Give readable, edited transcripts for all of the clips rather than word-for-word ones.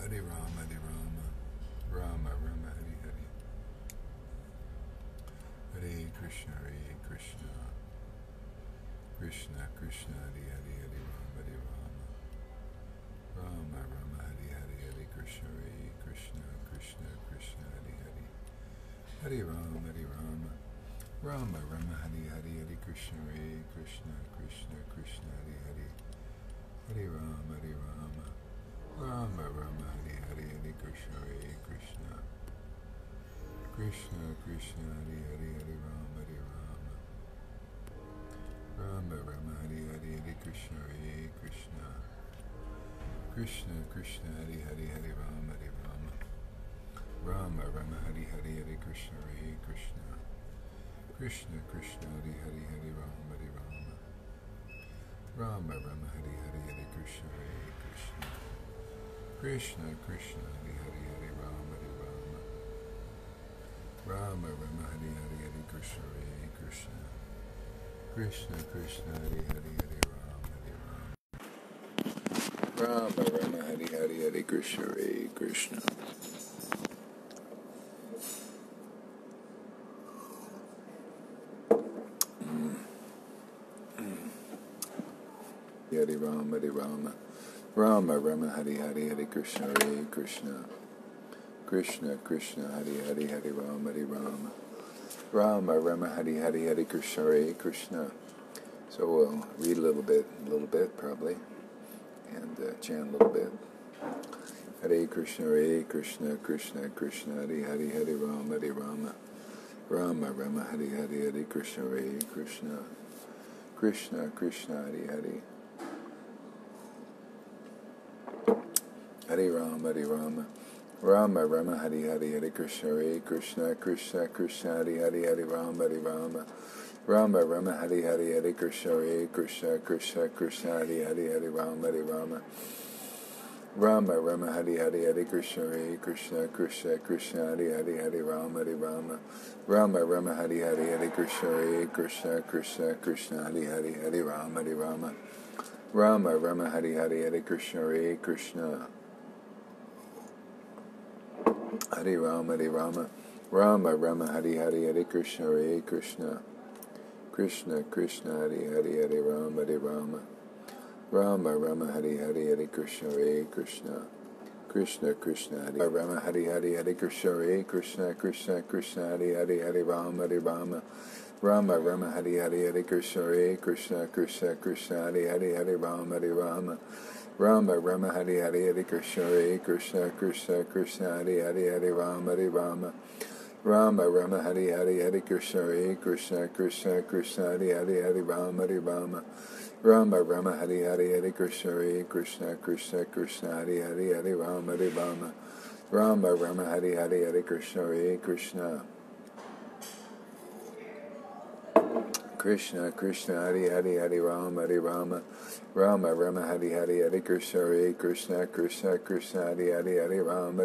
Hare Rama, Rama Rama, Hare Hare. Hare Krishna, Krishna Krishna, Hare Hare, Hare Rama, Rama Rama, Hare Hare, Hare Krishna, Krishna Krishna, Hare Hare. Hare Rama, Rama Rama, Hare Hare, Hare Krishna, Krishna Krishna, Hare Hare. Hare Rama, Rama Rama, Hare Hare, Hare Krishna, Krishna Krishna, Hare Hare, Hare Rama, Rama Rama, Hare Hare, Hare Krishna, Krishna Krishna, Hare Hare, Hare Rama, Rama Rama, Hare Hare, Hare Krishna, Krishna Krishna, Hare Hare, Hare Rama, Rama Rama, Hare Hare, Hare Krishna, Krishna Krishna, Hare Hare, Hare Rama, Rama Rama, Hare Hare, Hare Krishna, Krishna Krishna, Hare Hare, Hare Rama, Rama Rama, Hare Hare, Hare Krishna, Krishna. Hare Rama, Rama Rama, Hare Hare, Hare Krishna, Krishna Krishna, Hare Hare, Hare Rama, Rama Rama, Hare Hare, Hare Krishna. So we'll read a little bit probably, and chant a little bit. Hare Krishna, Krishna Krishna, Hare Hare, Hare Rama, Rama Rama, Hare Hare, Hare Krishna, Krishna Krishna, Hare Hare. Hare Rama, Rama Rama, Hare Hare, Hare Krishna, Krishna Krishna, Hare Hare, Hare Rama, Rama Rama, Hare Hare, Hare Krishna, Krishna Krishna, Hare Hare, Hare Rama, Rama Rama, Hare Hare, Hare Krishna, Krishna Krishna, Hare Hare, Hare Rama, Rama Rama, Hare Hare, Hare Krishna, Krishna Krishna, Hare Hare, Hare Rama, Rama Rama, Hare Hare, Hare Krishna, Krishna. Hare Rama, Rama Rama, Hare Hare, Hare Krishna, Krishna Krishna, Hare Hare, Hare Rama, Rama Rama, Hare Hare, Hare Krishna, Krishna Krishna, Hare Rama, Hare Hare, Hare Krishna, Krishna Krishna, Hare Hare, Hare Rama, Rama Rama, Hare Hare, Hare Krishna, Krishna Krishna, Hare Hare, Hare Rama, Rama Rama, Hare Hare, Hare Krishna, Krishna Krishna, Hare Hare, Hare Rama, Rama Rama, Hare Hare, Hare Krishna, Krishna Krishna, Hare Hare, Hare Rama, Rama Rama, Hare Hare, Hare Krishna, Krishna Krishna, Hare Hare, Hare Rama, Rama Rama, Hare Hare, Hare Krishna, Krishna Krishna, Hare Hare, Hare Rama, Rama Rama, Hare Hare, Hare Krishna, Krishna Krishna, Hare Hare, Hare Rama,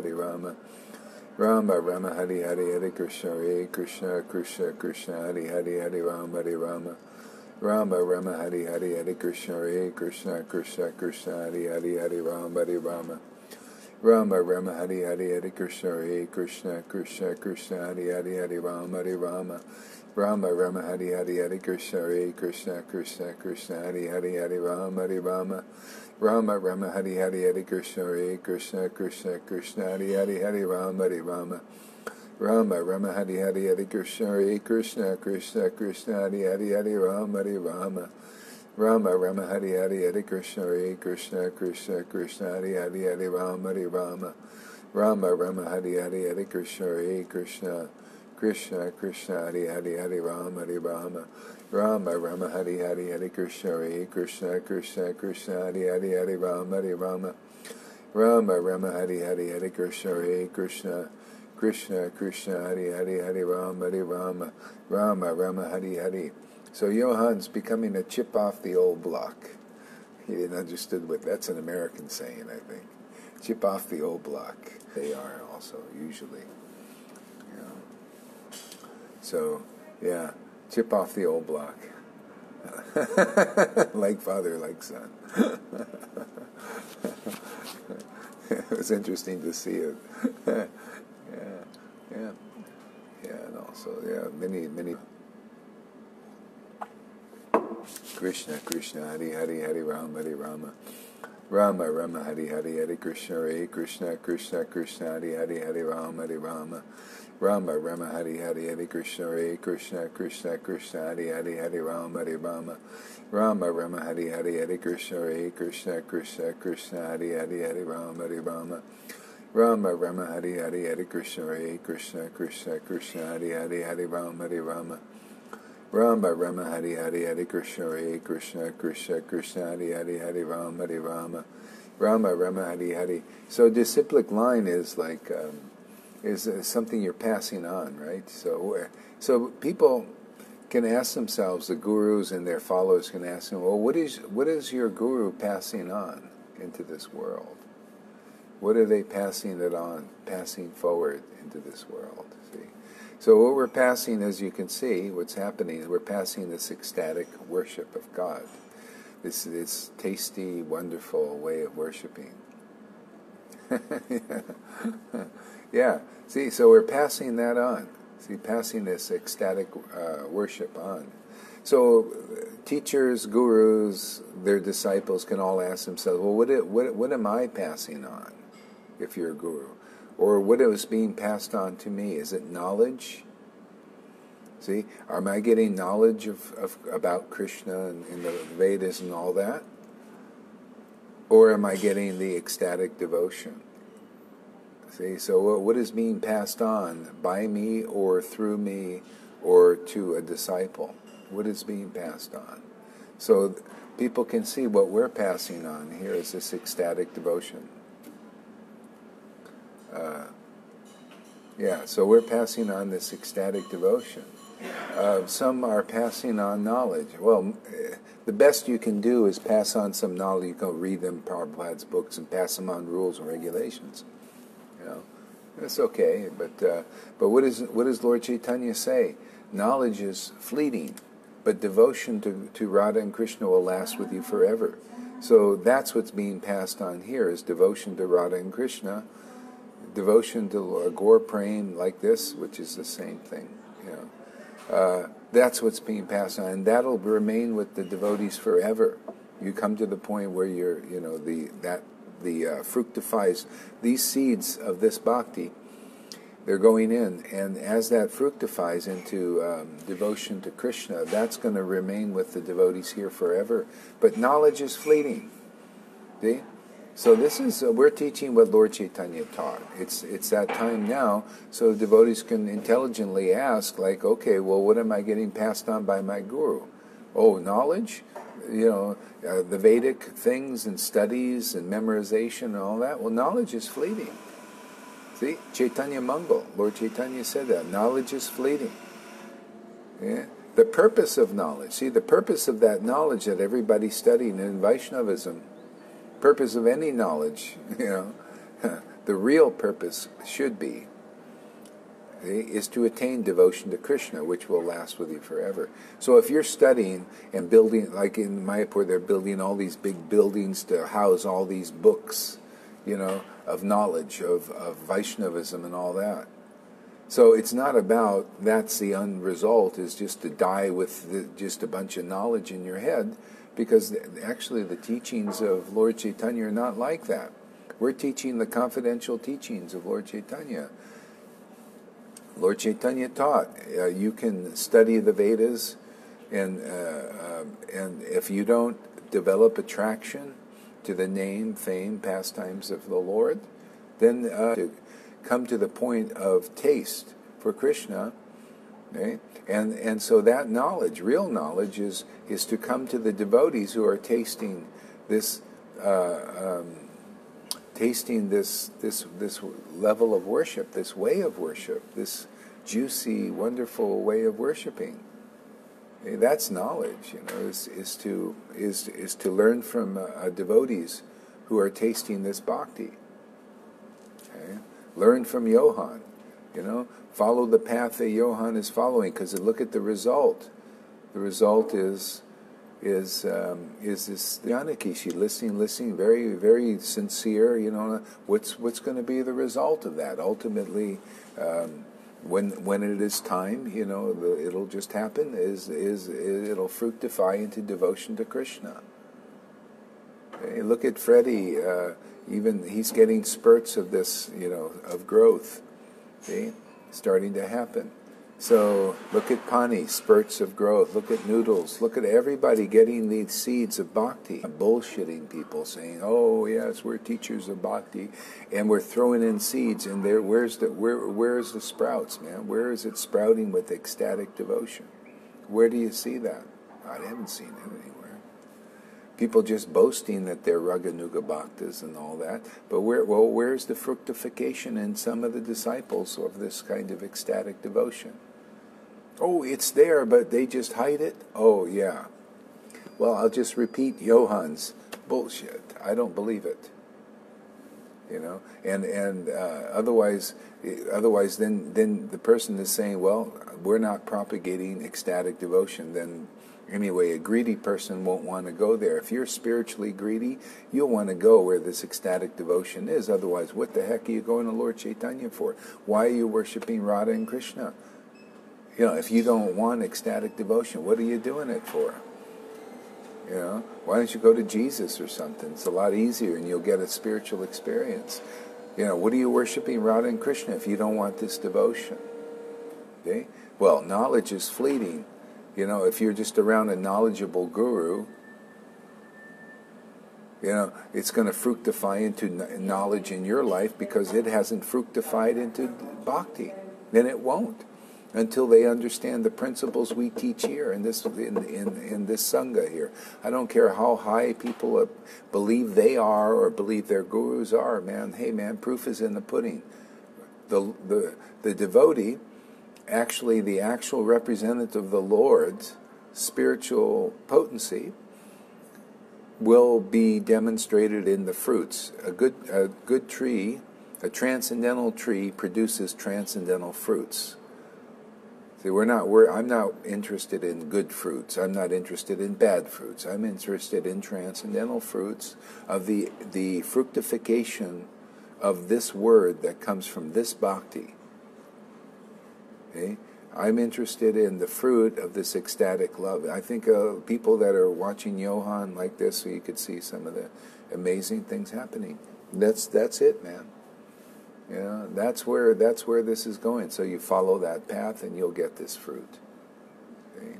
Rama Rama, Hare Hare, Hare Krishna, Krishna Krishna, Hare Hare, Hare Rama, Rama Rama, Hare Hare, Hare Krishna, Krishna Krishna, Hare Hare, Hare Rama, Rama Rama, Hare Hare, Hare Krishna, Krishna Krishna, Hare Hare, Hare Rama, Rama Rama, Hare Hare, Hare Krishna, Krishna Krishna, Hare Hare, Hare Rama, Rama Rama, Hare Hare, Hare Krishna, Krishna Krishna, Hare Hare, Hare Rama, Rama Rama, Hare Hare, Hare Krishna, Krishna Krishna, Hare Hare, Hare Rama, Rama Rama, Hare Hare, Hare Krishna, Krishna Krishna, Hare Hare, Hare Rama, Rama Rama, Hare Hare, Hare Krishna, Krishna Krishna, Hare Hare, Hare Rama, Rama Rama, Hare Hare, Hare Krishna, Krishna Krishna, Hare Hare, Hare Rama, Rama Rama, Hare Hare, Hare Krishna, Krishna Krishna, Hare Hare, Hare Rama, Rama Rama, Hare Hare. So Johan's becoming a chip off the old block. He didn't understand what that's an American saying, I think. Chip off the old block. They are also usually. So, yeah, chip off the old block. Like father, like son. It was interesting to see it. Yeah, and also, many. Krishna, Krishna, Hari Hari, Hari Rama, Hari Rama. Rama, Rama, Hari Hari, Hari Krishna, Hare Krishna, Krishna, Krishna, Hari Hari, Hari Rama, Hari Rama. Rama, Rama, Hari Hari, Hari Krishna, Hare Krishna, Krishna, Krishna, Hari Hari, Hari Rama, Hari Rama. Rama, Rama, Hari Hari, Hari Krishna, Hare Krishna, Krishna, Krishna, Hari Hari, Hari Rama, Hari Rama. Rama, Rama, Hari Hari, Hari Krishna, Hare Krishna, Krishna, Krishna, Hari Hari, Hari Rama, Hari Rama. Rama, Rama, Hari Hari, Hari Krishna, Hare Krishna, Krishna, Krishna, Hari Hari, Hari Rama, Hari Rama. Rama, Rama, Hari Hari. So disciplic line is like is something you're passing on, right? So people can ask themselves, the gurus and their followers can ask them, well, what is your guru passing on into this world? What are they passing it on, passing forward into this world? See? So what we're passing, as you can see, what's happening is we're passing this ecstatic worship of God. This tasty, wonderful way of worshiping. Yeah. See, so we're passing that on. See, passing this ecstatic worship on. So teachers, gurus, their disciples can all ask themselves, well, what am I passing on, if you're a guru? Or what is being passed on to me? Is it knowledge? See, am I getting knowledge about Krishna and the Vedas and all that? Or am I getting the ecstatic devotion? See, so what is being passed on by me or through me or to a disciple? What is being passed on? So people can see what we're passing on here is this ecstatic devotion. So we're passing on this ecstatic devotion. Some are passing on knowledge. Well, the best you can do is pass on some knowledge. You can read them, Prabhupada's books, and pass them on rules and regulations. That's okay, but what does Lord Chaitanya say? Knowledge is fleeting, but devotion to Radha and Krishna will last with you forever. So that's what's being passed on here, is devotion to Radha and Krishna, devotion to Gaur Prem like this, which is the same thing. That's what's being passed on, and that'll remain with the devotees forever. You come to the point where you're, fructifies these seeds of this bhakti. They're going in, and as that fructifies into devotion to Krishna, that's going to remain with the devotees here forever. But knowledge is fleeting. See? So this is we're teaching what Lord Chaitanya taught. It's that time now, so devotees can intelligently ask, like, okay, well, what am I getting passed on by my guru? Oh, knowledge. The Vedic things and studies and memorization and all that. Well, knowledge is fleeting. See, Chaitanya Mangal, Lord Chaitanya said that. Knowledge is fleeting. Yeah? The purpose of knowledge, see, the purpose of that knowledge that everybody's studying in Vaishnavism, purpose of any knowledge, the real purpose should be, is to attain devotion to Krishna, which will last with you forever. So if you're studying and building, like in Mayapur, they're building all these big buildings to house all these books, of knowledge, of Vaishnavism and all that. So it's not about, that's the end result, is just to die with just a bunch of knowledge in your head, because actually the teachings of Lord Chaitanya are not like that. We're teaching the confidential teachings of Lord Chaitanya. Lord Chaitanya taught you can study the Vedas, and if you don't develop attraction to the name, fame, pastimes of the Lord, then to come to the point of taste for Krishna, okay? And so that knowledge, real knowledge, is to come to the devotees who are tasting this. Tasting this level of worship, this way of worship, this juicy, wonderful way of worshiping. Okay, that's knowledge, is to learn from devotees who are tasting this bhakti. Okay? Learn from Johan, follow the path that Johan is following, because look at the result. The result is is this Janaki. She listening, very, very sincere. You know, what's going to be the result of that? Ultimately, when it is time, you know, it'll just happen. It'll fructify into devotion to Krishna. Okay? Look at Freddie. Even he's getting spurts of this, you know, of growth. See, starting to happen. So look at Pani, spurts of growth. Look at Noodles. Look at everybody getting these seeds of bhakti. Bullshitting people, saying, "Oh yes, we're teachers of bhakti, and we're throwing in seeds." And there, where's the sprouts, man? Where is it sprouting with ecstatic devotion? Where do you see that? I haven't seen it anywhere. People just boasting that they're Raganuga bhaktas and all that, but where's the fructification in some of the disciples of this kind of ecstatic devotion? Oh, it's there, but they just hide it? Oh, yeah. Well, I'll just repeat Johan's bullshit. I don't believe it. You know, and otherwise, then the person is saying, well, we're not propagating ecstatic devotion. Then anyway, a greedy person won't want to go there. If you're spiritually greedy, you'll want to go where this ecstatic devotion is. Otherwise, what the heck are you going to Lord Chaitanya for? Why are you worshiping Radha and Krishna? You know, if you don't want ecstatic devotion, what are you doing it for? You know, why don't you go to Jesus or something? It's a lot easier and you'll get a spiritual experience. You know, what are you worshiping Radha and Krishna if you don't want this devotion? Okay? Well, knowledge is fleeting. You know, if you're just around a knowledgeable guru, you know, it's going to fructify into knowledge in your life because it hasn't fructified into bhakti. Then it won't, until they understand the principles we teach here in this sangha here. I don't care how high people believe they are or believe their gurus are, man. Hey, man, proof is in the pudding. The devotee, actually the actual representative of the Lord's spiritual potency, will be demonstrated in the fruits. A good tree, a transcendental tree, produces transcendental fruits. See, I'm not interested in good fruits. I'm not interested in bad fruits. I'm interested in transcendental fruits of the fructification of this word that comes from this bhakti. Okay? I'm interested in the fruit of this ecstatic love. I think people that are watching Johan like this, so you could see some of the amazing things happening. That's it, man. You know, that's where this is going. So you follow that path and you'll get this fruit. Okay?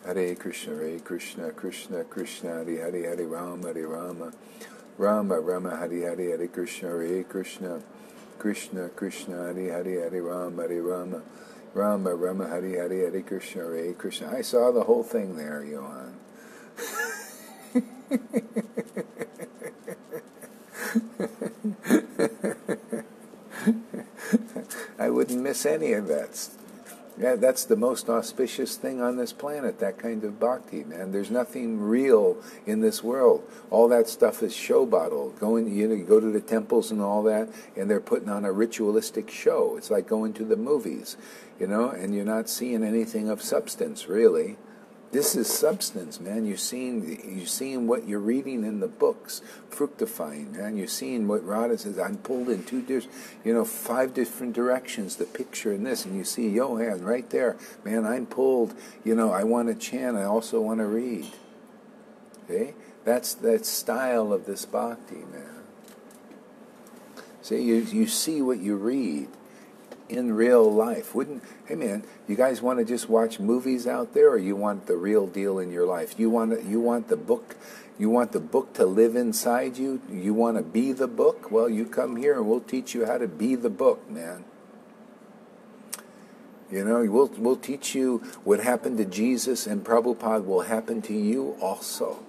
Hare Krishna, Krishna Krishna, Hare Hare, Rama, Rama Rama, Hare Hare, Krishna, Krishna Krishna, Hare Hare, Rama, Rama Rama, Hare Hare, Krishna. I saw the whole thing there, Johan. I wouldn't miss any of that. Yeah, that's the most auspicious thing on this planet, that kind of bhakti, man. There's nothing real in this world. All that stuff is show bottle. You go to the temples and all that, and they're putting on a ritualistic show. It's like going to the movies, you know, and you're not seeing anything of substance, really. This is substance, man. You're seeing what you're reading in the books, fructifying, man. You're seeing what Radha says. I'm pulled in 5 different directions. The picture in this, and you see Johan right there, man. I'm pulled. You know, I want to chant. I also want to read. Okay, that's that style of this bhakti, man. See, you see what you read in real life. Hey man, you guys want to just watch movies out there, or you want the real deal in your life? You want the book to live inside you? You want to be the book? Well, you come here and we'll teach you how to be the book, man. You know, we'll teach you what happened to Jesus, and Prabhupada will happen to you also.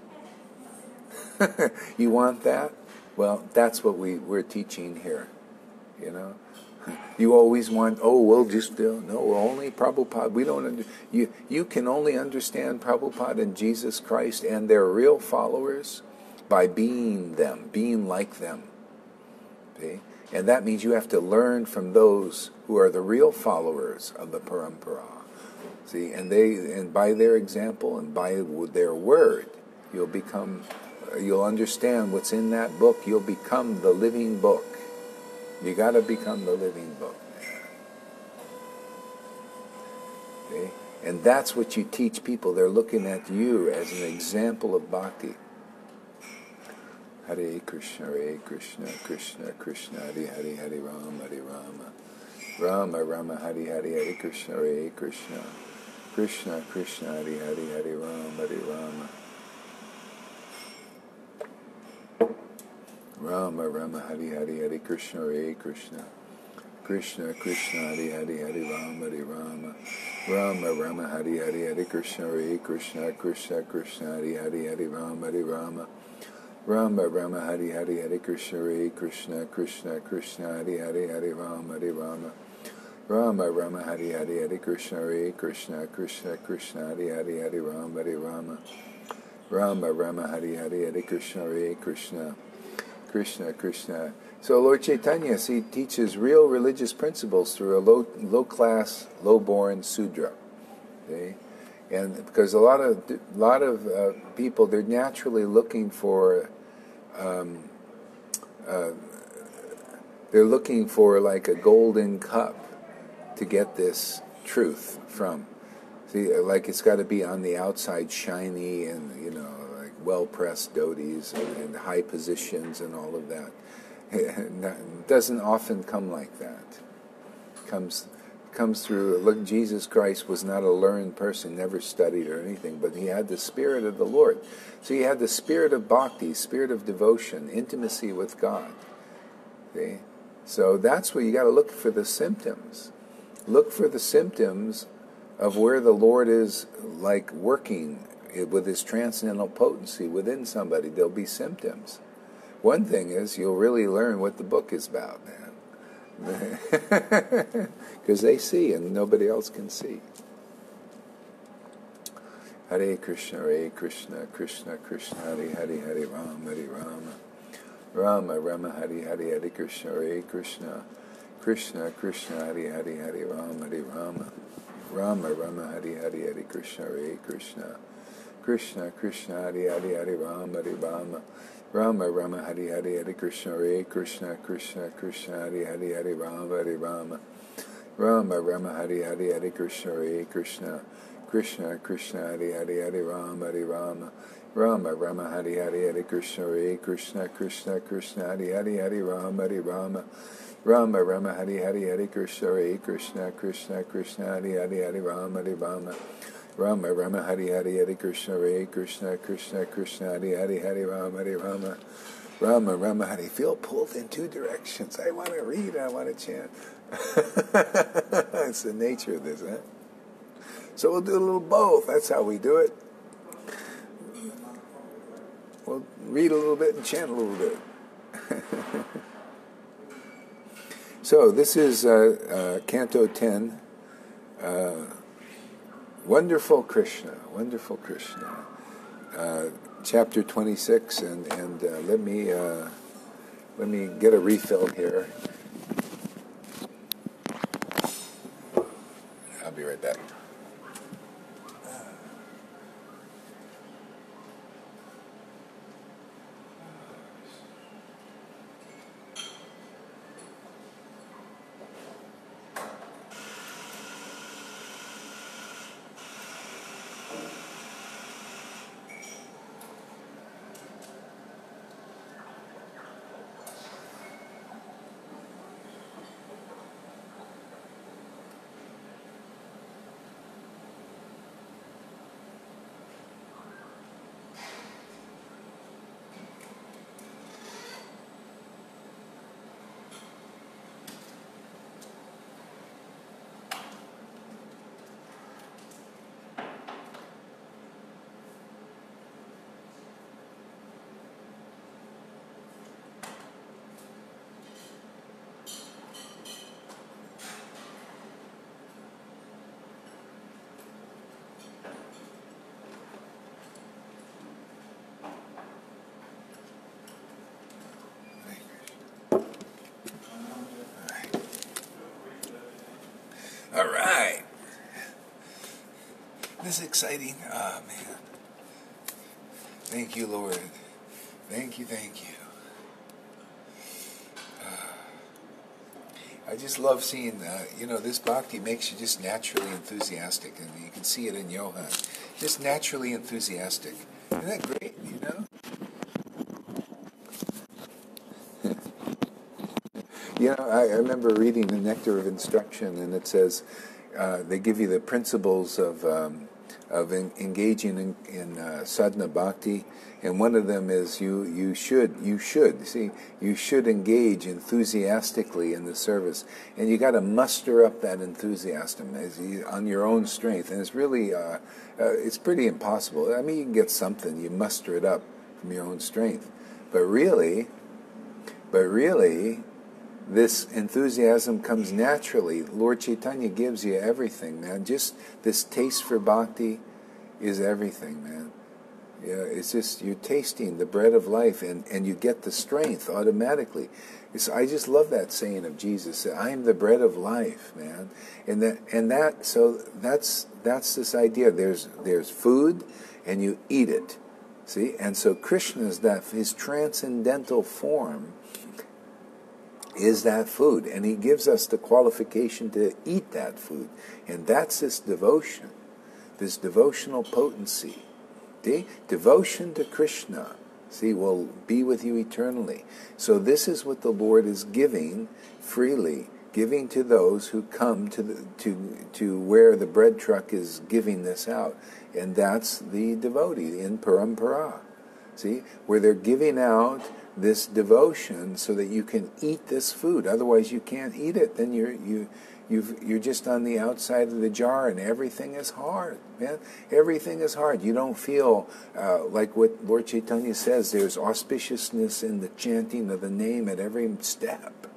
You want that? Well, that's what we're teaching here, you know. You always want, no, only Prabhupada. We don't. You can only understand Prabhupada and Jesus Christ and their real followers by being them, being like them. Okay? And that means you have to learn from those who are the real followers of the parampara. See, and by their example and by their word, you'll understand what's in that book. You'll become the living book. You got to become the living book. Okay? And that's what you teach people. They're looking at you as an example of bhakti. Hare Krishna, Krishna Krishna, Hare Hare, Rama, Rama Rama, Hare Krishna, Krishna, Krishna Krishna, Hare Rama, Rama Rama, Hare Krishna, Krishna, Krishna Krishna, Hare Rama, Rama Rama, Hare Krishna, Krishna, Krishna Krishna, Hare Rama, Rama Rama, Hare Krishna, Krishna, Krishna Krishna, Hare Rama, Rama Rama, Hare Krishna, Krishna, Krishna Krishna, Hare Rama, Rama Rama, Hare Krishna, Krishna, Krishna Krishna. So Lord Chaitanya, he teaches real religious principles through a low-class, low-born Sudra. Okay? And because a lot of people, they're naturally looking for, they're looking for like a golden cup to get this truth from. See, like it's got to be on the outside shiny and, like well-pressed dhotis and high positions and all of that. It doesn't often come like that. It comes through. Look, Jesus Christ was not a learned person, never studied or anything, but he had the Spirit of the Lord. So he had the spirit of bhakti, spirit of devotion, intimacy with God. Okay? So that's where you got to look for the symptoms. Look for the symptoms of where the Lord is like working with his transcendental potency within somebody. There'll be symptoms. One thing is you'll really learn what the book is about, man. Because they see and nobody else can see. Hare Krishna, Krishna Krishna, Hare Rama, Rama Rama, Hare Krishna, Krishna, Krishna Krishna, Hare Rama, Rama Rama, Hare Krishna, Krishna, Krishna Krishna, Hare Rama, Rama Rama, Hare Krishna, Krishna, Krishna Krishna, Hare Rama, Rama Rama, Hare Krishna, Krishna, Krishna Krishna, Hare Rama, Rama Rama, Hare Krishna, Krishna, Krishna Krishna, Hare Rama, Rama Rama, Hare Krishna, Krishna, Krishna Krishna, Hare Rama, Rama Rama, Hare Krishna, Krishna, Krishna Krishna, Hare Rama, Rama Rama, I feel pulled in two directions. I want to read, I want to chant. It's the nature of this, huh? So we'll do a little both. That's how we do it. We'll read a little bit and chant a little bit. So this is Canto 10, Wonderful Krishna, Chapter 26, and let me get a refill here. I'll be right back. this exciting? Ah, man. Thank you, Lord. Thank you, thank you. I just love seeing, this bhakti makes you just naturally enthusiastic, and you can see it in Johan. Just naturally enthusiastic. Isn't that great, I remember reading the Nectar of Instruction, and it says they give you the principles of engaging in sadhana bhakti, and one of them is you should engage enthusiastically in the service, and you got to muster up that enthusiasm on your own strength, and it's really it's pretty impossible. I mean, you can get something, you muster it up from your own strength, but really, this enthusiasm comes naturally. Lord Chaitanya gives you everything, man. Just this taste for bhakti is everything, man. Yeah, it's just you're tasting the bread of life, and you get the strength automatically. I just love that saying of Jesus. I am the bread of life, man. So that's this idea. There's food, and you eat it. See, and so Krishna's his transcendental form is that food, and he gives us the qualification to eat that food, and that's this devotion, this devotional potency. See? Devotion to Krishna, will be with you eternally. So this is what the Lord is giving freely, giving to those who come to where the bread truck is giving this out, and that's the devotee in parampara. See, where they're giving out this devotion so that you can eat this food. Otherwise, you can't eat it. Then you're just on the outside of the jar, and everything is hard, man. Everything is hard. You don't feel like what Lord Chaitanya says. There's auspiciousness in the chanting of the name at every step.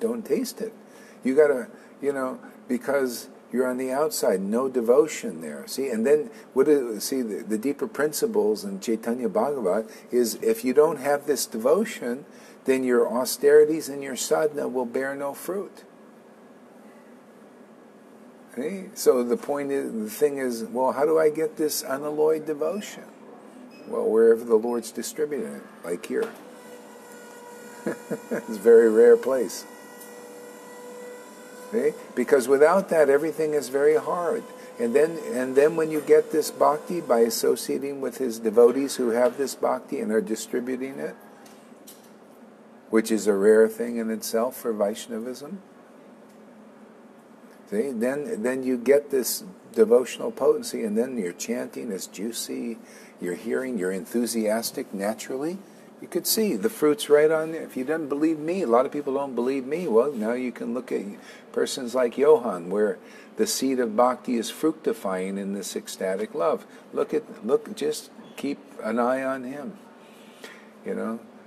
Don't taste it. You gotta, because you're on the outside, no devotion there. See, and then the deeper principles in Chaitanya Bhagavat is if you don't have this devotion, then your austerities and your sadhana will bear no fruit. See? So the thing is, well, how do I get this unalloyed devotion? Well, wherever the Lord's distributing it, like here. It's a very rare place. Okay? Because without that, everything is very hard. And then when you get this bhakti by associating with his devotees who have this bhakti and are distributing it, which is a rare thing in itself for Vaishnavism, see? Then you get this devotional potency, and then your chanting is juicy, you're hearing, you're enthusiastic naturally. You could see the fruits right on there. If you didn't believe me, a lot of people don't believe me. Well, now you can look at persons like Johan, where the seed of bhakti is fructifying in this ecstatic love. Just keep an eye on him.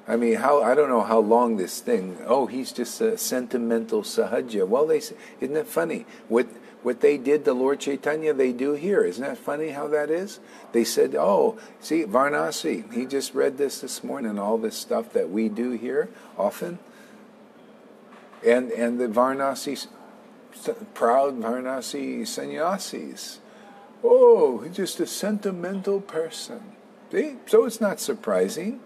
I mean, I don't know how long this thing. Oh, he's just a sentimental sahaja. Well, isn't it funny? What they did to Lord Chaitanya, they do here. Isn't that funny how that is? They said, oh, see, Varanasi, he just read this morning, all this stuff that we do here often. And the Varanasi, proud Varanasi sannyasis. Oh, he's just a sentimental person. See? So it's not surprising.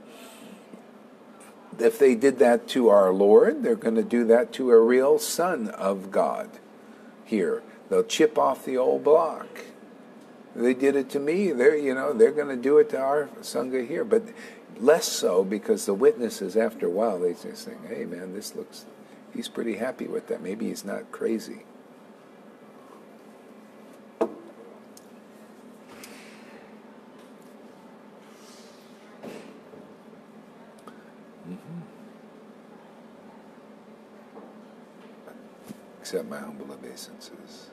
If they did that to our Lord, they're going to do that to a real son of God here. They'll chip off the old block. They did it to me. They're going to do it to our Sangha here, but less so because the witnesses, after a while, they just think, hey man, he's pretty happy with that. Maybe he's not crazy. Accept my humble obeisances.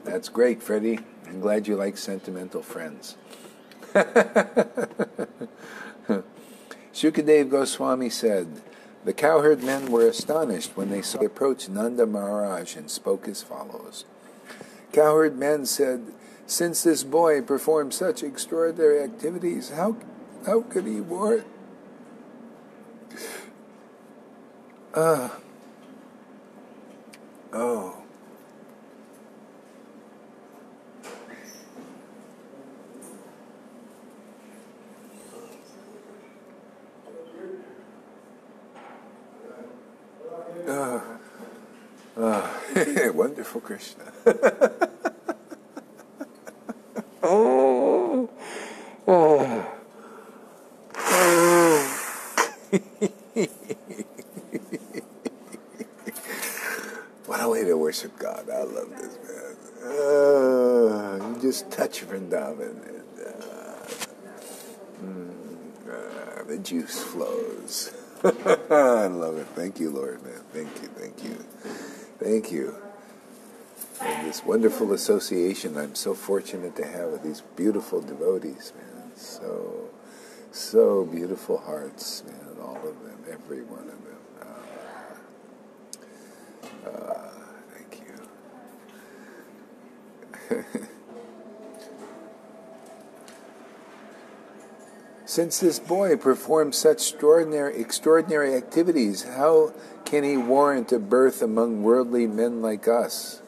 That's great, Freddie. I'm glad you like sentimental friends. Shukadev Goswami said, the cowherd men were astonished when they saw he approached Nanda Maharaj and spoke as follows. Cowherd men said, since this boy performed such extraordinary activities, how could he Oh. Wonderful Krishna. Oh. Oh. What a way to worship God. I love this, man. You just touch Vrindavan and the juice flows. I love it. Thank you, Lord, man. Thank you, thank you. Thank you. And this wonderful association I'm so fortunate to have with these beautiful devotees, man. So beautiful hearts, man. All of them, every one of them. Thank you. Since this boy performed such extraordinary activities, how can he warrant a birth among worldly men like us?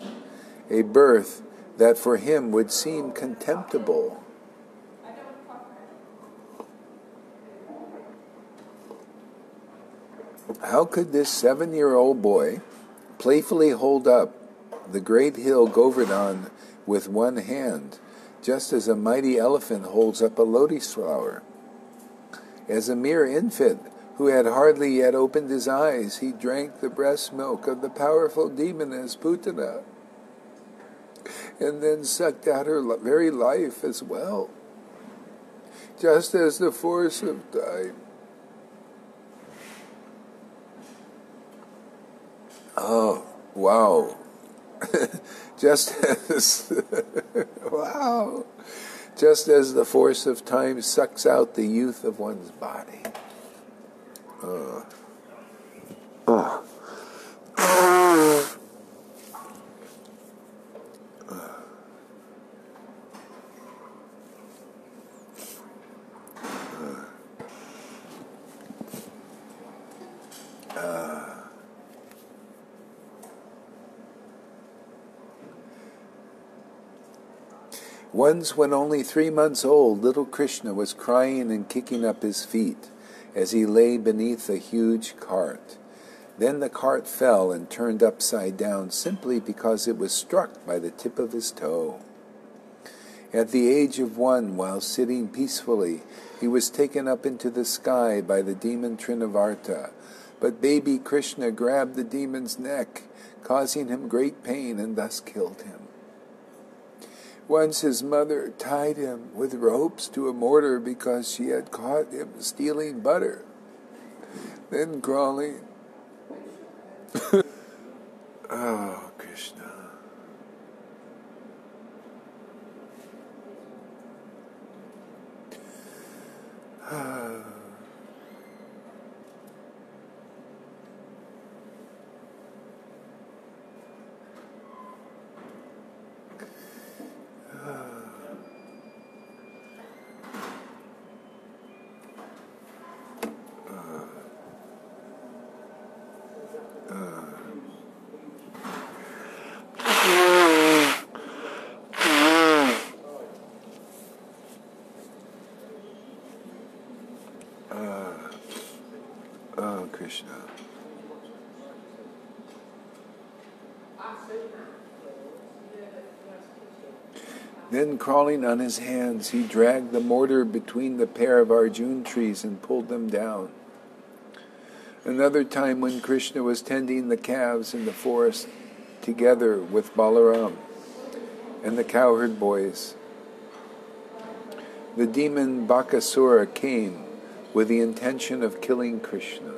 A birth that for him would seem contemptible. How could this 7-year-old boy playfully hold up the great hill Govardhan with one hand, just as a mighty elephant holds up a lotus flower? As a mere infant who had hardly yet opened his eyes, he drank the breast milk of the powerful demoness Putana, and then sucked out her very life as well, just as the force of time. Oh, wow. Just as the force of time sucks out the youth of one's body. Once, when only 3 months old, little Krishna was crying and kicking up his feet as he lay beneath a huge cart. Then the cart fell and turned upside down simply because it was struck by the tip of his toe. At the age of 1, while sitting peacefully, he was taken up into the sky by the demon Trinavarta, but baby Krishna grabbed the demon's neck, causing him great pain, and thus killed him. Once his mother tied him with ropes to a mortar because she had caught him stealing butter. Then crawling. Oh, Krishna. Oh, Krishna. Then, crawling on his hands, he dragged the mortar between the pair of Arjun trees and pulled them down. Another time, when Krishna was tending the calves in the forest together with Balaram and the cowherd boys, the demon Bakasura came with the intention of killing Krishna.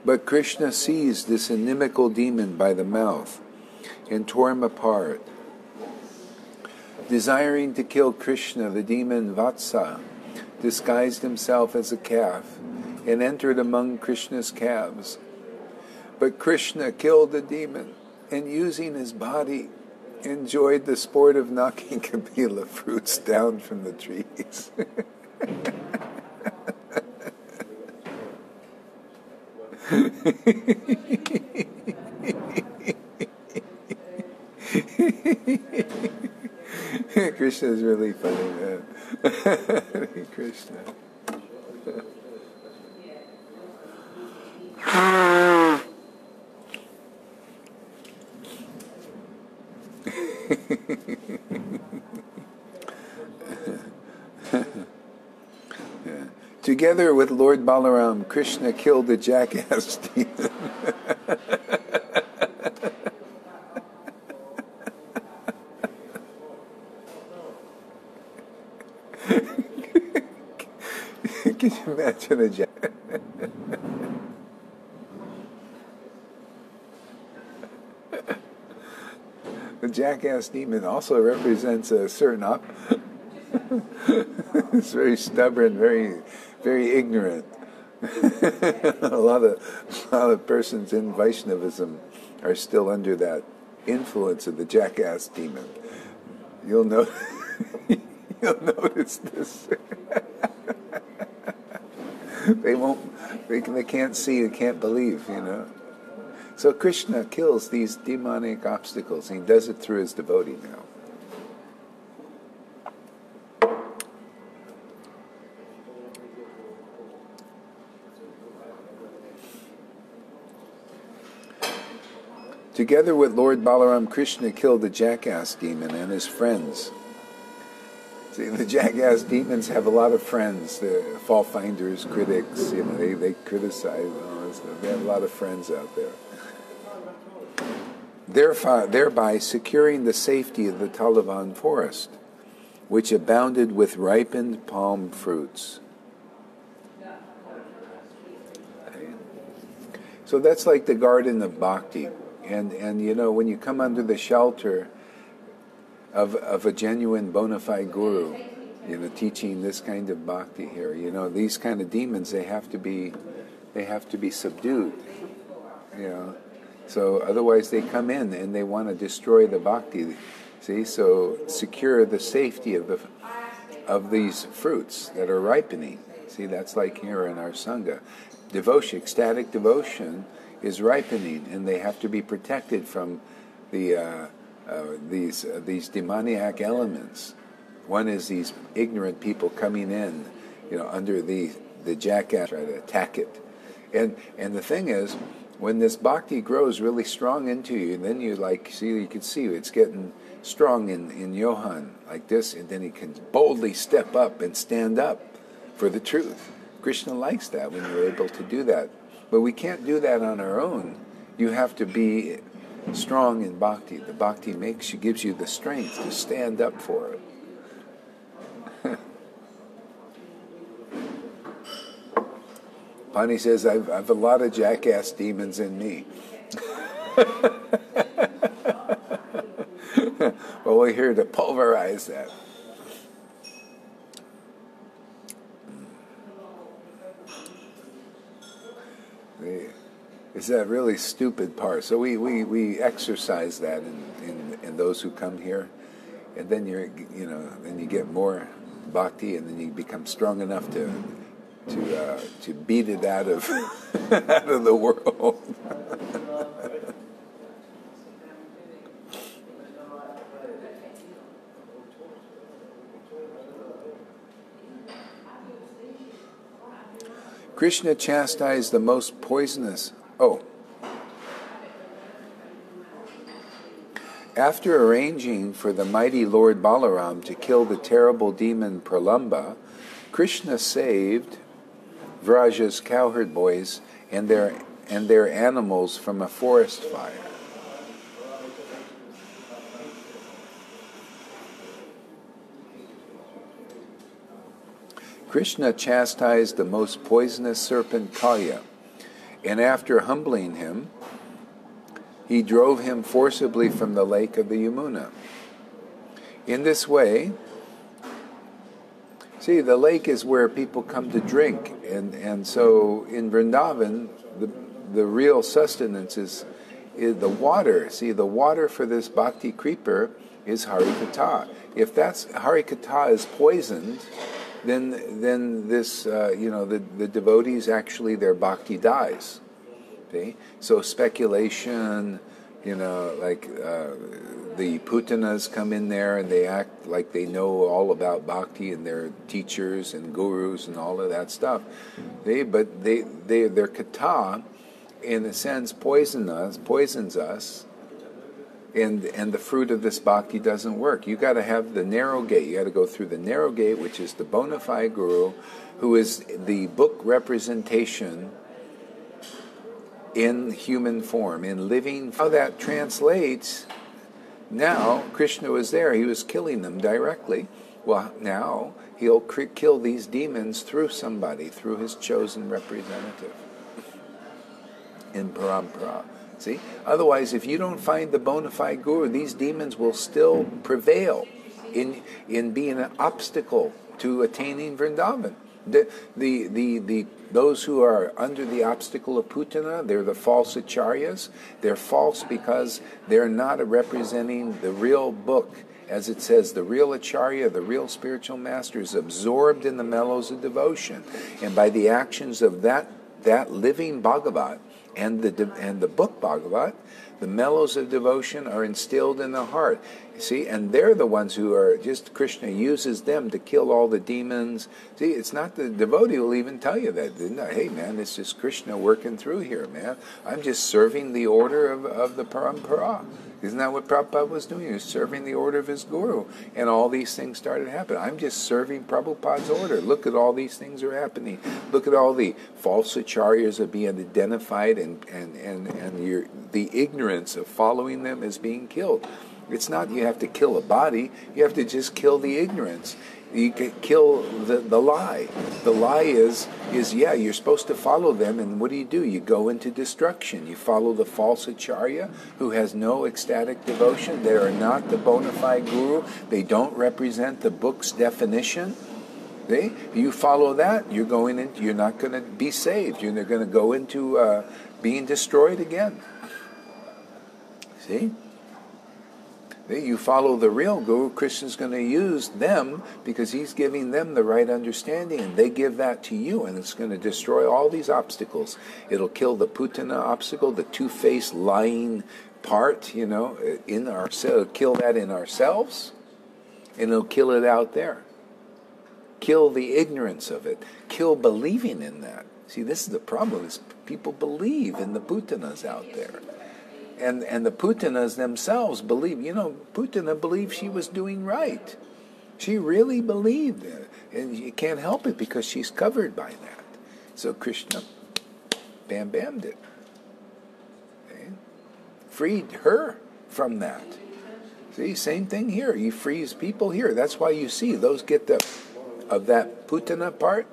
But Krishna seized this inimical demon by the mouth and tore him apart. Desiring to kill Krishna, the demon Vatsa disguised himself as a calf and entered among Krishna's calves. But Krishna killed the demon and using his body, enjoyed the sport of knocking kapila fruits down from the trees. Krishna is really funny, man. Hare Krishna. Together with Lord Balaram, Krishna killed the jackass demon. Can you imagine a jackass? The jackass demon also represents a certain it's very stubborn, very, very ignorant. a lot of persons in Vaishnavism are still under that influence of the jackass demon. You'll notice this. They can't see, they can't believe, So Krishna kills these demonic obstacles, and he does it through his devotee now. Together with Lord Balaram, Krishna killed the jackass demon and his friends. See, the jackass demons have a lot of friends. They're fault finders, critics. They criticize. They have a lot of friends out there. Thereby securing the safety of the Talavan forest, which abounded with ripened palm fruits. So that's like the garden of Bhakti. And when you come under the shelter of a genuine bona fide guru, teaching this kind of bhakti here, these kind of demons, they have to be subdued, So otherwise they come in and they want to destroy the bhakti. See, so secure the safety of these fruits that are ripening. See, that's like here in our sangha. Devotion, ecstatic devotion is ripening, and they have to be protected from the these demoniac elements. One is these ignorant people coming in, under the jackass, try to attack it. And the thing is, when this bhakti grows really strong into you, then you can see it's getting strong in Johan like this, and then he can boldly step up and stand up for the truth. Krishna likes that when you're able to do that. But we can't do that on our own. You have to be strong in bhakti. The bhakti gives you the strength to stand up for it. Pani says, I've a lot of jackass demons in me. Well, we're here to pulverize that. It's that really stupid part. So we exercise that in those who come here, and then then you get more bhakti, and then you become strong enough to beat it out of out of the world. Krishna chastised the most poisonous. After arranging for the mighty Lord Balaram to kill the terrible demon Pralamba, Krishna saved Vraja's cowherd boys and their animals from a forest fire. Krishna chastised the most poisonous serpent Kalya, and after humbling him, he drove him forcibly from the lake of the Yamuna. In this way, see, the lake is where people come to drink, and so in Vrindavan, the real sustenance is the water. See, the water for this bhakti creeper is harikatha. If that's harikatha is poisoned, then this the devotees actually their bhakti dies. See? So speculation, like the putanas come in there and they act like they know all about bhakti and they're teachers and gurus and all of that stuff. Their katha, in a sense, poisons us, and the fruit of this bhakti doesn't work. You got to have the narrow gate. You got to go through the narrow gate, which is the bona fide guru, who is the book representation in human form, in living. How that translates, now Krishna was there, he was killing them directly. Well, now he'll kill these demons through somebody, through his chosen representative in parampara. See? Otherwise, if you don't find the bona fide guru, these demons will still prevail in being an obstacle to attaining Vrindavan. Those who are under the obstacle of putana, they're the false acharyas. They're false because they're not representing the real book. As it says, the real acharya, the real spiritual master, is absorbed in the mellows of devotion. And by the actions of that living Bhagavat and the book Bhagavat, the mellows of devotion are instilled in the heart. See, and they're the ones who are just, Krishna uses them to kill all the demons. See, it's not the devotee will even tell you that. Hey, man, it's just Krishna working through here, man. I'm just serving the order of the parampara. Isn't that what Prabhupada was doing? He was serving the order of his guru. And all these things started happening. I'm just serving Prabhupada's order. Look at all these things are happening. Look at all the false acharyas are being identified and the ignorance of following them is being killed. It's not you have to kill a body. You have to just kill the ignorance. You can kill the lie. The lie is you're supposed to follow them, and what do? You go into destruction. You follow the false acharya who has no ecstatic devotion. They are not the bona fide guru. They don't represent the book's definition. See? You follow that, you're not going to be saved. You're going to go into being destroyed again. See? You follow the real guru, Krishna's going to use them because he's giving them the right understanding, and they give that to you, and it's going to destroy all these obstacles. It'll kill the putana obstacle, the two-faced lying part, in ourselves. It'll kill that in ourselves, and it'll kill it out there. Kill the ignorance of it. Kill believing in that. See, this is the problem, is people believe in the putanas out there. And the putanas themselves believe, Putana believed she was doing right. She really believed it. And you can't help it because she's covered by that. So Krishna bam-bammed it. Okay? Freed her from that. See, same thing here. He frees people here. That's why you see those get of that putana part,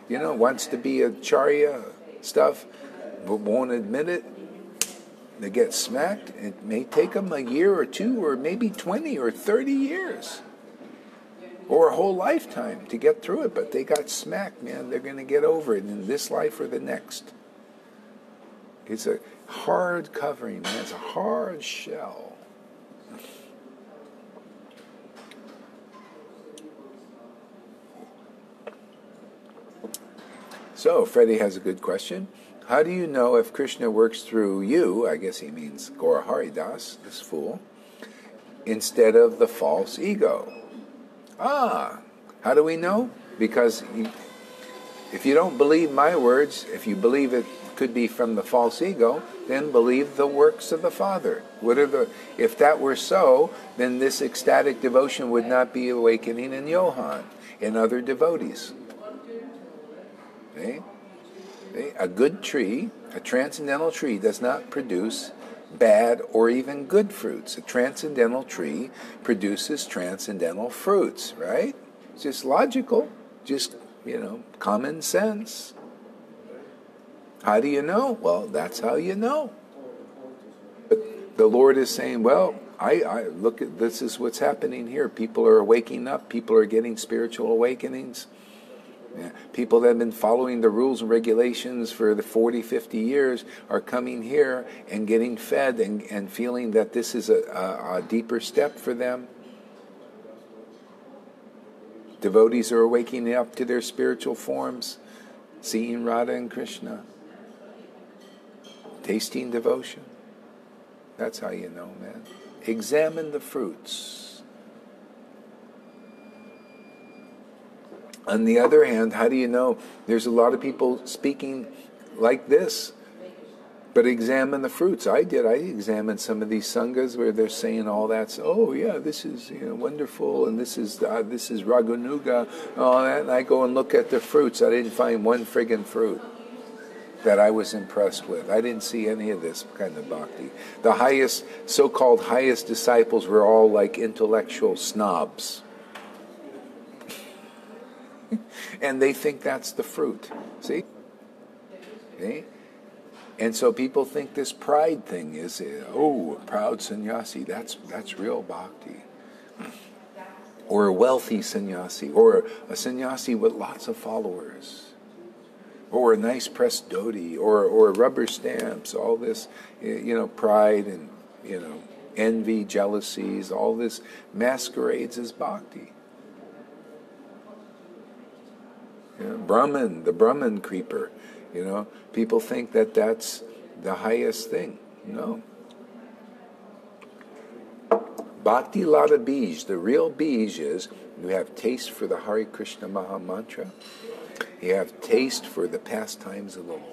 wants to be a charya stuff, but won't admit it. They get smacked. It may take them a year or two or maybe 20 or 30 years or a whole lifetime to get through it, but they got smacked, man. They're going to get over it in this life or the next. It's a hard covering, man. It's a hard shell. So, Freddie has a good question. How do you know if Krishna works through you, I guess he means Gaurahari Das, this fool, instead of the false ego? How do we know? Because if you don't believe my words, if you believe it could be from the false ego, then believe the works of the Father. If that were so, then this ecstatic devotion would not be awakening in Johan and other devotees. Okay? A good tree, a transcendental tree, does not produce bad or even good fruits. A transcendental tree produces transcendental fruits, right? It's just logical, just, common sense. How do you know? Well, that's how you know. But the Lord is saying, well, I look at this is what's happening here. People are waking up. People are getting spiritual awakenings. Yeah. People that have been following the rules and regulations for the 40, 50 years are coming here and getting fed and feeling that this is a deeper step for them. Devotees are waking up to their spiritual forms, seeing Radha and Krishna, tasting devotion. That's how you know, man. Examine the fruits. On the other hand, how do you know? There's a lot of people speaking like this, but examine the fruits. I did. I examined some of these sanghas where they're saying all that. So, oh yeah, this is wonderful, and this is Raganuga, all that. And I go and look at the fruits. I didn't find one friggin' fruit that I was impressed with. I didn't see any of this kind of bhakti. The highest, so-called highest disciples were all like intellectual snobs. And they think that's the fruit. See? Okay? And so people think this pride thing is, a proud sannyasi, that's real bhakti. Or a wealthy sannyasi, or a sannyasi with lots of followers. Or a nice pressed dhoti, or rubber stamps, all this, pride and, envy, jealousies, all this masquerades as bhakti. Brahman, the Brahman creeper, people think that that's the highest thing. No. Bhakti Lata Bij, the real Bij is, you have taste for the Hare Krishna Maha Mantra, you have taste for the pastimes of the Lord.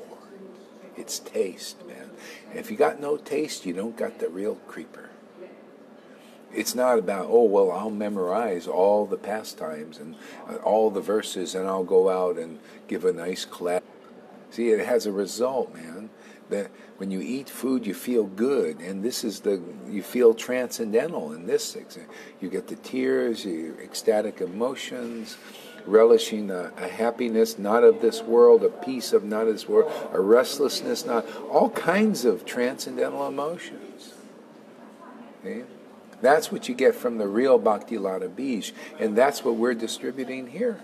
It's taste, man. And if you got no taste, you don't got the real creeper. It's not about, I'll memorize all the pastimes and all the verses and I'll go out and give a nice clap. See, it has a result, man. That when you eat food, you feel good, and you feel transcendental in this. You get the tears, ecstatic emotions, relishing a happiness not of this world, a peace of not of this world, a restlessness, all kinds of transcendental emotions. Okay? That's what you get from the real Bhakti Lata Bij, and that's what we're distributing here.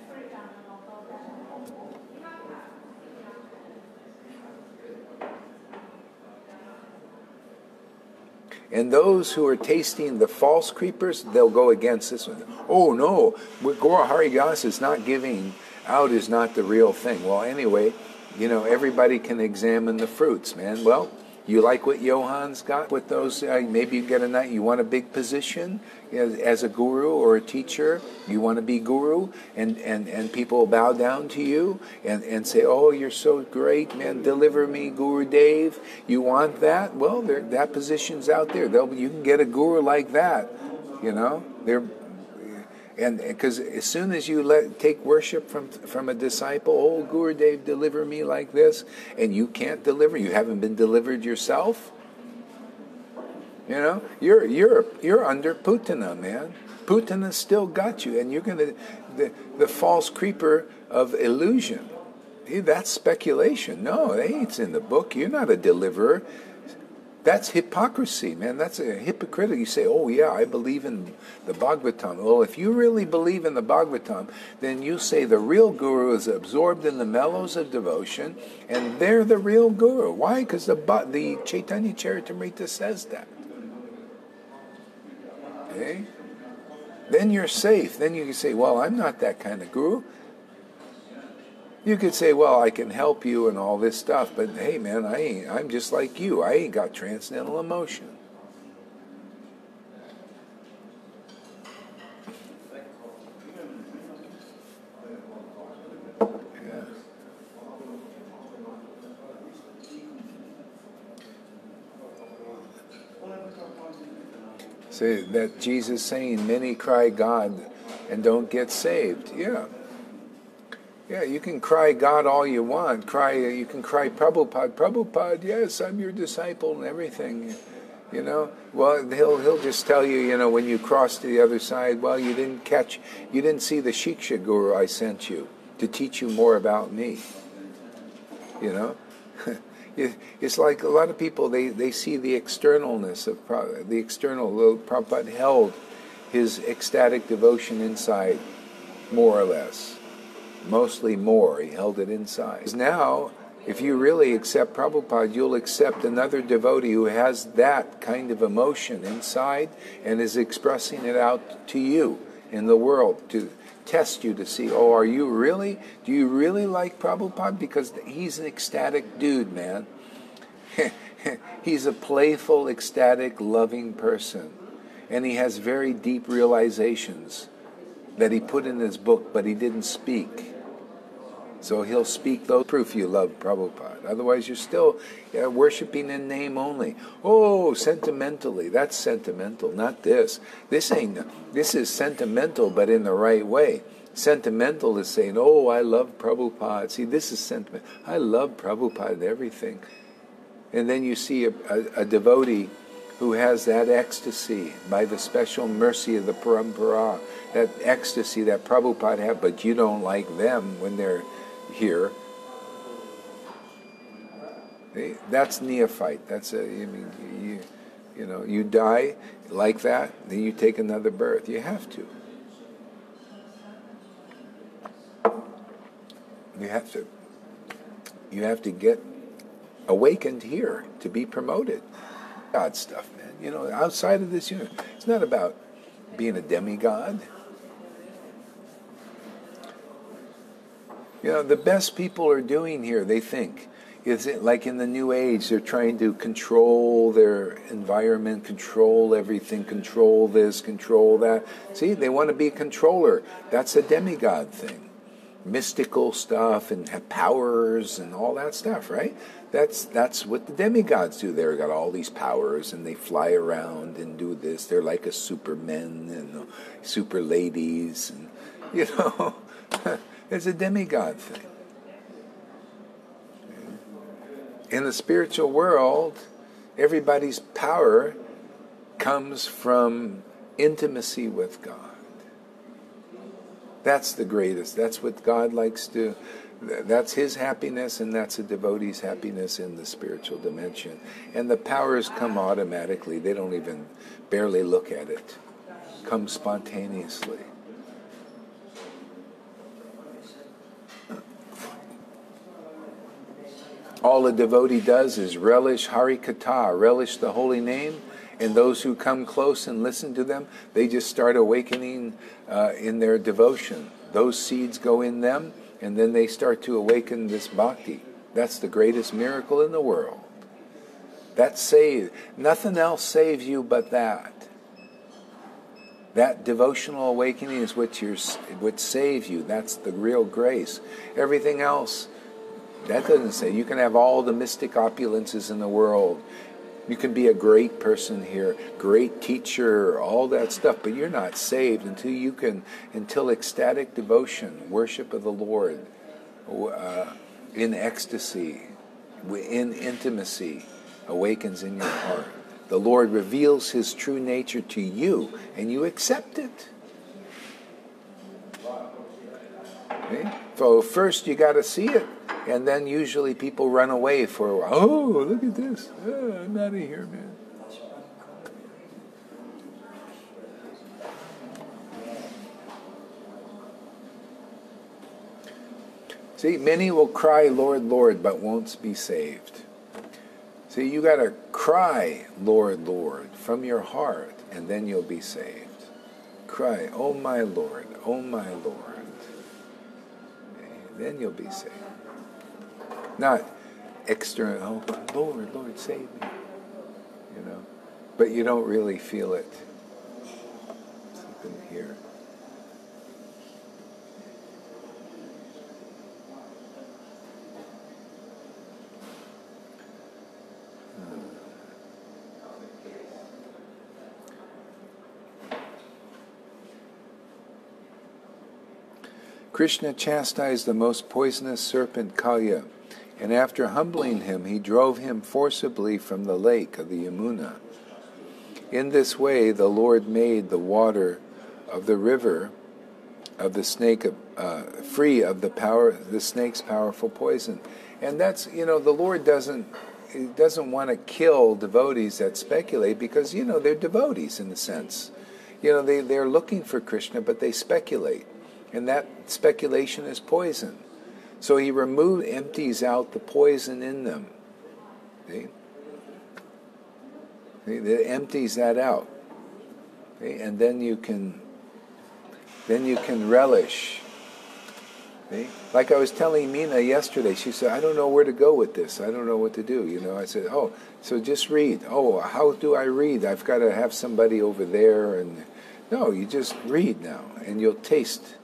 And those who are tasting the false creepers, they'll go against this one. Oh no, what Gaurahari Das is not giving out is not the real thing. Well, anyway, everybody can examine the fruits, man. Well, you like what Johan's got with those? Maybe you want a big position as a guru or a teacher. You want to be guru, and people bow down to you and say, "Oh, you're so great, man! Deliver me, Guru Dev." You want that? Well, that position's out there. You can get a guru like that. And because as soon as you take worship from a disciple, "Oh, Gurudev, deliver me like this," and you can't deliver, you haven't been delivered yourself. You're under Putana, man. Putana still got you, and you're gonna the false creeper of illusion. That's speculation. No, it ain't in the book. You're not a deliverer. That's hypocrisy, man. That's a hypocritical. You say, "Oh yeah, I believe in the Bhagavatam." Well, if you really believe in the Bhagavatam, then you say the real guru is absorbed in the mellows of devotion, and they're the real guru. Why? Because the Caitanya-caritāmṛta says that. Okay? Then you're safe. Then you can say, "Well, I'm not that kind of guru." You could say, "Well, I can help you and all this stuff," but hey, man, I'm just like you. I ain't got transcendental emotion. Yeah. Say that Jesus saying, "Many cry God and don't get saved." Yeah. Yeah, you can cry God all you want. You can cry Prabhupada, yes, I'm your disciple and everything. Well, he'll just tell you, when you cross to the other side, well, you didn't see the Shiksha Guru I sent you to teach you more about me. It's like a lot of people, they see the externalness of the external. Prabhupada held his ecstatic devotion inside, more or less. mostly more. He held it inside. Now, if you really accept Prabhupada, you'll accept another devotee who has that kind of emotion inside and is expressing it out to you in the world to test you to see, do you really like Prabhupada? Because he's an ecstatic dude, man. He's a playful, ecstatic, loving person. And he has very deep realizations that he put in his book, but he didn't speak. So he'll speak those proof you love Prabhupada. Otherwise, you're still worshipping in name only. Oh, sentimentally. That's sentimental, not this. This is sentimental, but in the right way. Sentimental is saying, oh, I love Prabhupada. See, this is sentiment. I love Prabhupada and everything. And then you see a devotee who has that ecstasy by the special mercy of the parampara, that ecstasy that Prabhupada had, but you don't like them when they're here. That's neophyte. That's you die like that, then you take another birth. You have to. You have to get awakened here to be promoted. God stuff, man. Outside of this universe, it's not about being a demigod. The best people are doing here, they think, is it like in the New Age, they're trying to control their environment, control everything, control this, control that. See, they want to be a controller. That's a demigod thing. Mystical stuff and have powers and all that stuff, right? That's what the demigods do. They've got all these powers and they fly around and do this. They're like a supermen and super ladies and, it's a demigod thing. In the spiritual world, everybody's power comes from intimacy with God. That's the greatest. That's what God likes to. That's his happiness, and that's a devotee's happiness in the spiritual dimension. And the powers come automatically. They don't even barely look at it. Come spontaneously. All a devotee does is relish Hari Katha, relish the holy name, and those who come close and listen to them, they just start awakening in their devotion. Those seeds go in them, and then they start to awaken this bhakti. That's the greatest miracle in the world. That saves. Nothing else saves you but that. That devotional awakening is what saves you. That's the real grace. Everything else, that doesn't say. You can have all the mystic opulences in the world. You can be a great person here, great teacher, all that stuff, but you're not saved until ecstatic devotion, worship of the Lord, in ecstasy, in intimacy, awakens in your heart. The Lord reveals his true nature to you, and you accept it. Okay? So first you got to see it. And then usually people run away for a while. Oh, look at this. I'm out of here, man. See, many will cry, Lord, Lord, but won't be saved. See, you got to cry, Lord, Lord, from your heart, and then you'll be saved. Cry, oh my Lord, oh my Lord. Then you'll be saved. Not external, oh, Lord, Lord, save me. But you don't really feel it. Something here. Krishna chastised the most poisonous serpent, Kalya, and after humbling him, he drove him forcibly from the lake of the Yamuna. In this way, the Lord made the water of the river of the snake free of the snake's powerful poison. And that's, the Lord doesn't want to kill devotees that speculate because, they're devotees in a sense. They're looking for Krishna, but they speculate. And that speculation is poison. So he empties out the poison in them. See? It empties that out. See? And then you can relish. See? Like I was telling Mina yesterday, she said, I don't know where to go with this. I don't know what to do. I said, oh, so just read. Oh, how do I read? I've got to have somebody over there. And no, you just read now, and you'll taste.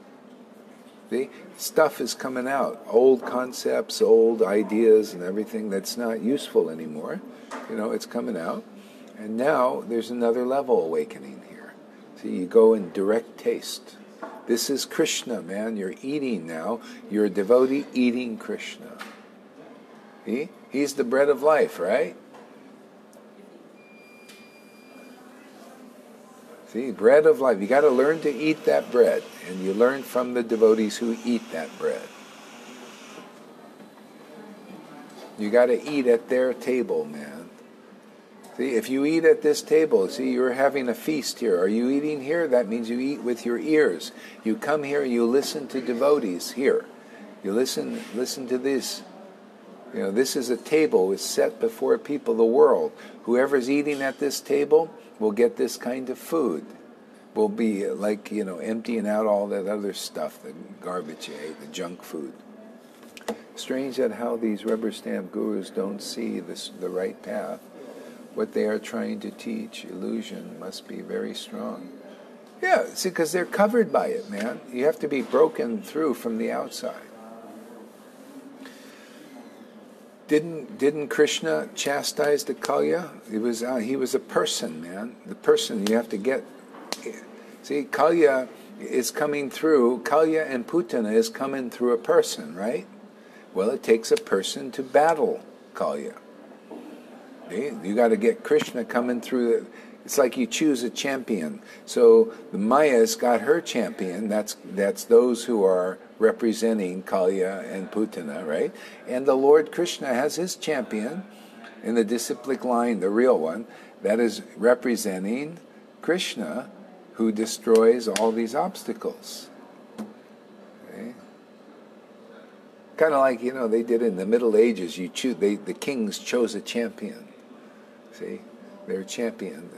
See? Stuff is coming out. Old concepts, old ideas, and everything that's not useful anymore. It's coming out. And now there's another level awakening here. See, you go in direct taste. This is Krishna, man. You're eating now. You're a devotee eating Krishna. See? He's the bread of life, right? See, bread of life. You got to learn to eat that bread. And you learn from the devotees who eat that bread. You got to eat at their table, man. See, if you eat at this table, see, you're having a feast here. Are you eating here? That means you eat with your ears. You come here and you listen to devotees here. You listen to this. This is a table. It's set before people, the world. Whoever's eating at this table will get this kind of food. Will be like, emptying out all that other stuff, the garbage you ate, the junk food. Strange that how these rubber stamp gurus don't see the right path. What they are trying to teach, illusion, must be very strong. Yeah, see, because they're covered by it, man. You have to be broken through from the outside. Didn't Krishna chastise the Kalya? He was a person, man. The person you have to get. See, Kalya is coming through. Kalya and Putana is coming through a person, right? Well, it takes a person to battle Kalya. You got to get Krishna coming through. It's like you choose a champion. So the Maya's got her champion. That's those who are representing Kalya and Putana, right? And the Lord Krishna has his champion in the disciplic line, the real one, that is representing Krishna, who destroys all these obstacles. Okay? Kind of like, they did in the Middle Ages. The kings chose a champion. See, they're champion.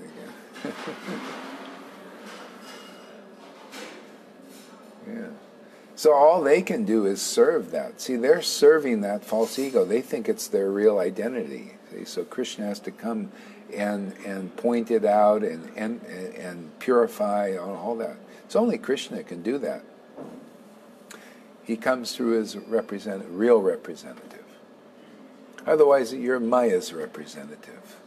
Yeah. So all they can do is serve that. See, they're serving that false ego. They think it's their real identity. See? So Krishna has to come and point it out and purify all that. It's only Krishna can do that. He comes through as real representative. Otherwise, you're Maya's representative.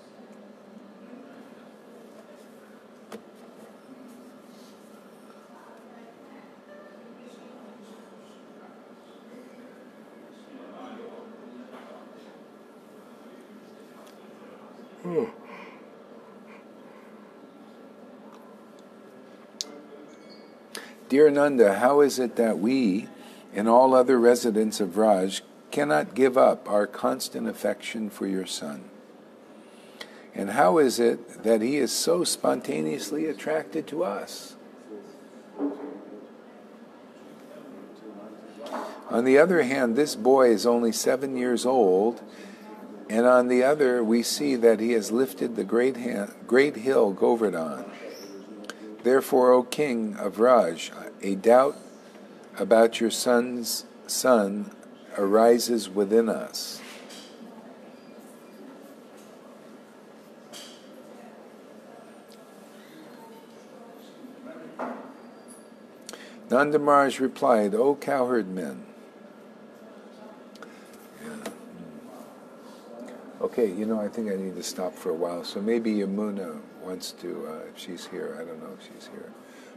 Dear Nanda, how is it that we and all other residents of Raj cannot give up our constant affection for your son? And how is it that he is so spontaneously attracted to us? On the other hand, this boy is only 7 years old, and on the other we see that he has lifted the great hill Govardhan. Therefore, O King of Raj, a doubt about your son's son arises within us. Nanda Maharaj replied, O cowherd men. Yeah. Okay, I think I need to stop for a while. So maybe Yamuna wants to, if she's here, I don't know if she's here.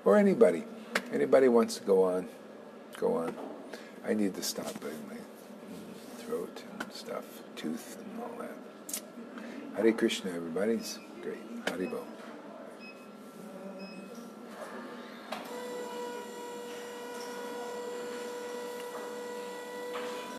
Or anybody. Anybody wants to go on. Go on. I need to stop by my throat and stuff, tooth and all that. Hare Krishna, everybody. It's great. Haribo.